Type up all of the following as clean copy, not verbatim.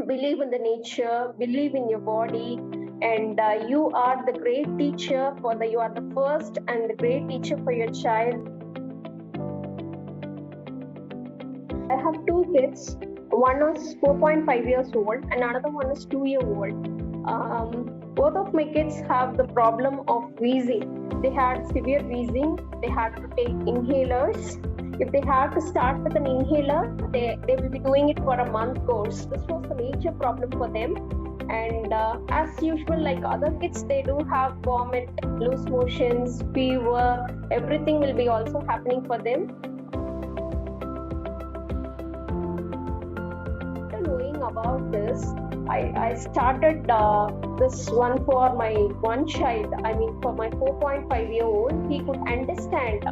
believe in the nature, believe in your body, and you are the great teacher you are the first and the great teacher for your child. I have two kids. One is 4.5 years old and another one is 2 year old. Both of my kids have the problem of wheezing. They had severe wheezing. They had to take inhalers. If they have to start with an inhaler, they will be doing it for a month course. This was the major problem for them. And as usual, like other kids, they do have vomit, loose motions, fever, everything will be also happening for them. After knowing about this, I started this one for my one child. I mean, for my 4.5-year-old, he could understand.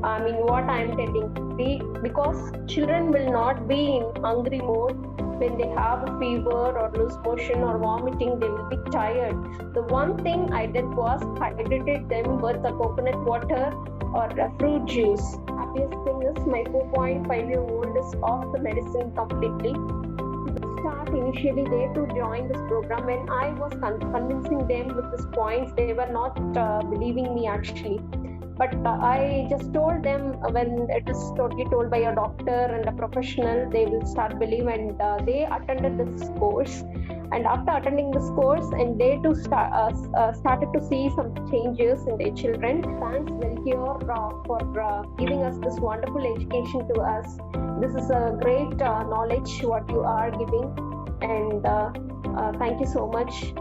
What I am telling, because children will not be in hungry mode when they have a fever or loose motion or vomiting. They will be tired. The one thing I did was hydrated them with the coconut water or fruit juice. Happiest thing is my 4.5-year-old is off the medicine completely. Start initially they to join this program. When I was convincing them with these points, they were not believing me actually. But I just told them when it is totally told by a doctor and a professional, they will start believing, and they attended this course. And after attending this course, and they too started to see some changes in their children. Thanks Wellcure for giving us this wonderful education to us. This is a great knowledge what you are giving, and thank you so much.